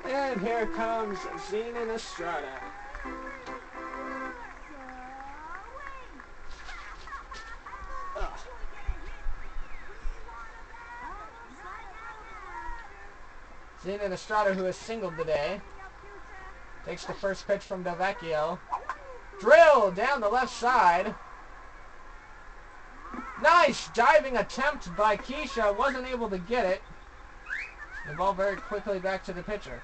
And here comes Zine and Estrada. Zine and Estrada, who is singled today, takes the first pitch from Delvecchio. Drill down the left side. Nice diving attempt by Keisha. Wasn't able to get it. The ball very quickly back to the pitcher.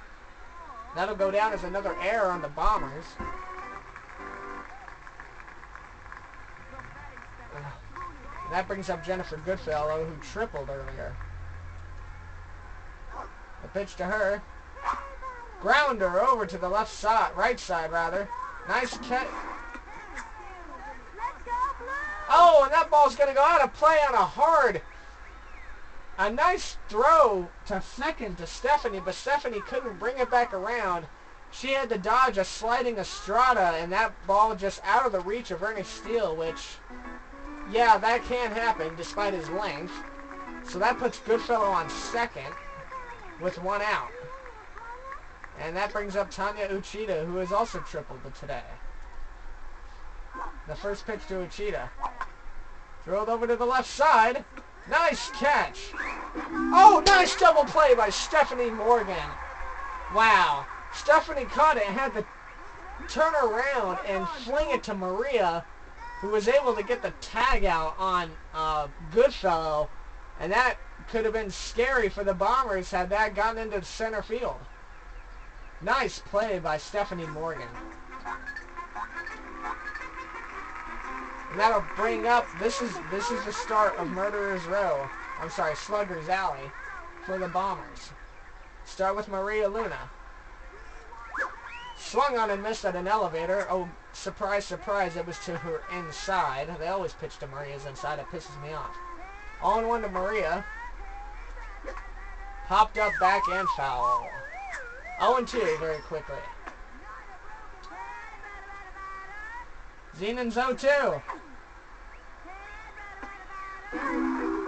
That'll go down as another error on the Bombers. That brings up Jennifer Goodfellow, who tripled earlier. The pitch to her. Grounder over to the left side, right side rather. Nice catch. Oh, and that ball's going to go out of play on a nice throw to second to Stephanie, but Stephanie couldn't bring it back around. She had to dodge a sliding Estrada, and that ball just out of the reach of Ernie Steele, which, yeah, that can happen despite his length. So that puts Goodfellow on second with one out. And that brings up Tanya Uchida, who has also tripled today. The first pitch to Uchida. Drilled over to the left side. Nice catch. Oh, nice double play by Stephanie Morgan. Wow. Stephanie caught it and had to turn around and fling it to Maria, who was able to get the tag out on Goodfellow. And that could have been scary for the Bombers had that gotten into center field. Nice play by Stephanie Morgan. And that'll bring up, this is the start of Murderer's Row. I'm sorry, Slugger's Alley for the Bombers. Start with Maria Luna. Swung on and missed at an elevator. Oh, surprise, surprise, it was to her inside. They always pitch to Maria's inside. It pisses me off. 0-1 to Maria. Popped up, back, and foul. 0-2 very quickly. Zenon's 0-2.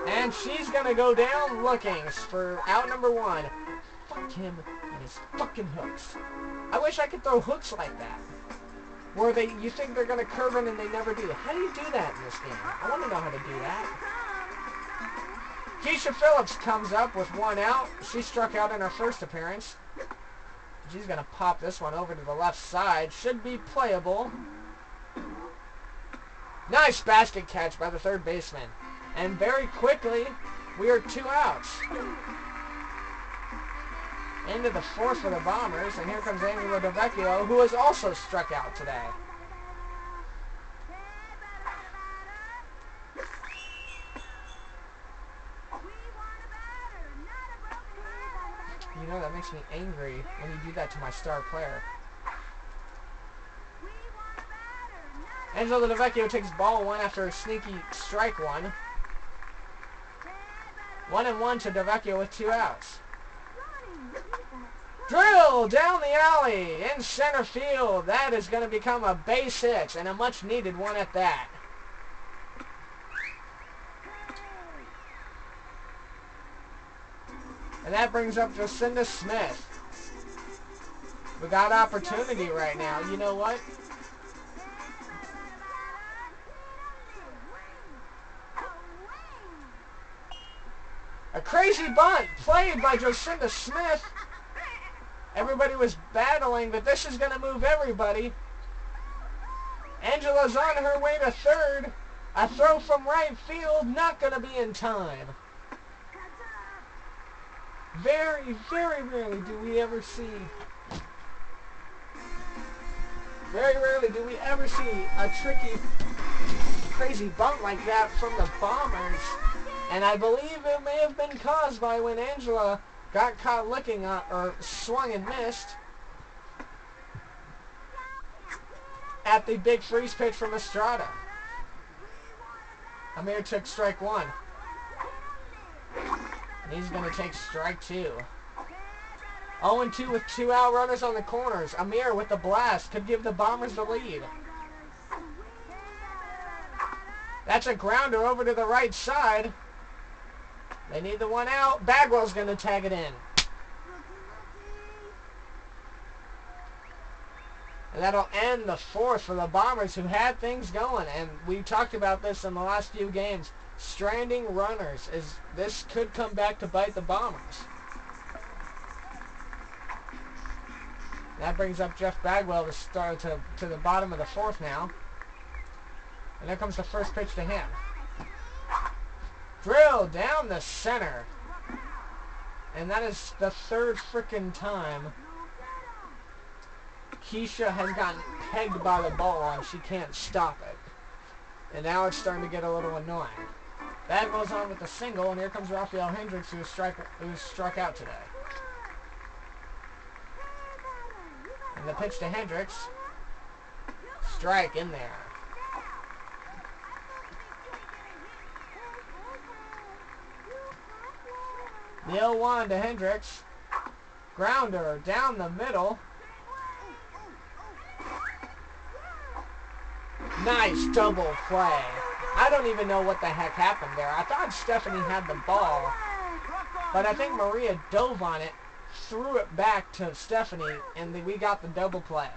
And she's going to go down looking for out number one. Fuck him and his fucking hooks. I wish I could throw hooks like that. Where you think they're going to curve in and they never do. How do you do that in this game? I want to know how to do that. Keisha Phillips comes up with one out. She struck out in her first appearance. She's going to pop this one over to the left side. Should be playable. Nice basket catch by the third baseman. And very quickly, we are 2 outs. Into the fourth for the Bombers. And here comes Angela Delvecchio, who has also struck out today. You know, that makes me angry when you do that to my star player. Angela Delvecchio takes ball one after a sneaky strike one. 1-1 to Delvecchio with 2 outs. Drill down the alley in center field. That is going to become a base hit, and a much needed one at that. And that brings up Jacinda Smith. We got opportunity right now. You know what? A crazy bunt played by Jacinda Smith. Everybody was battling, but this is going to move everybody. Angela's on her way to third. A throw from right field, not going to be in time. Very, very rarely do we ever see... Very rarely do we ever see a tricky, crazy bunt like that from the Bombers. And I believe it may have been caused by when Angela got caught looking or swung and missed at the big freeze pitch from Estrada. Amir took strike one. And he's going to take strike two. 0-2 with 2 out runners on the corners. Amir with the blast could give the Bombers the lead. That's a grounder over to the right side. They need the one out. Bagwell's going to tag it in. And that'll end the fourth for the Bombers, who had things going. And we talked about this in the last few games. Stranding runners. This could come back to bite the Bombers. That brings up Jeff Bagwell to start to the bottom of the fourth now. And there comes the first pitch to him. Drill down the center. And that is the third frickin' time Keisha has gotten pegged by the ball and she can't stop it. And now it's starting to get a little annoying. Bagwell's on with the single, and here comes Rafael Hendricks, who was struck out today. And the pitch to Hendricks. Strike in there. The 0-1 to Hendricks. Grounder down the middle. Nice double play. I don't even know what the heck happened there. I thought Stephanie had the ball, but I think Maria dove on it, threw it back to Stephanie, and we got the double play.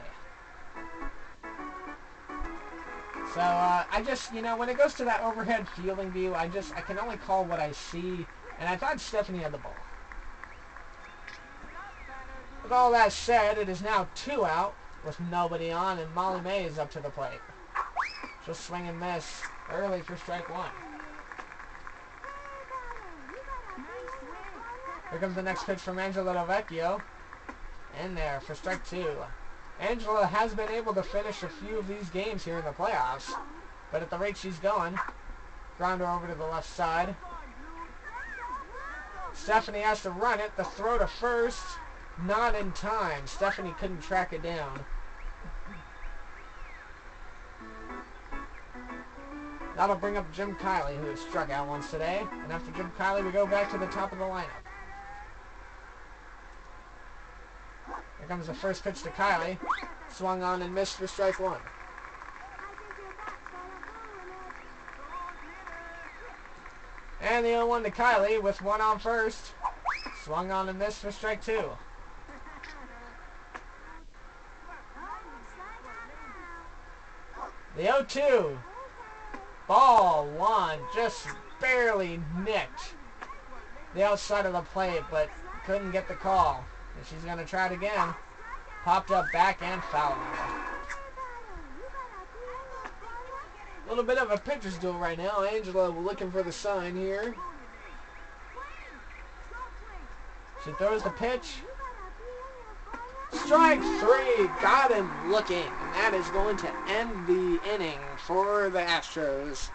So, I just, when it goes to that overhead fielding view, I can only call what I see, and I thought Stephanie had the ball. With all that said, it is now 2 out with nobody on, and Molly May is up to the plate. Just swing and miss early for strike 1. Here comes the next pitch from Angela Delvecchio. In there for strike 2. Angela has been able to finish a few of these games here in the playoffs, but at the rate she's going, grounder over to the left side. Stephanie has to run it. The throw to first, not in time. Stephanie couldn't track it down. That'll bring up Jim Kiley, who has struck out once today. And after Jim Kiley, we go back to the top of the lineup. Here comes the first pitch to Kiley. Swung on and missed for strike 1. And the 0-1 to Kiley with 1 on first. Swung on and missed for strike 2. The 0-2. Ball 1, just barely nicked the outside of the plate, but couldn't get the call. And she's going to try it again. Popped up back and foul. A little bit of a pitcher's duel right now. Angela looking for the sign here. She throws the pitch. Strike 3. Got him looking. And that is going to end the inning for the Astros.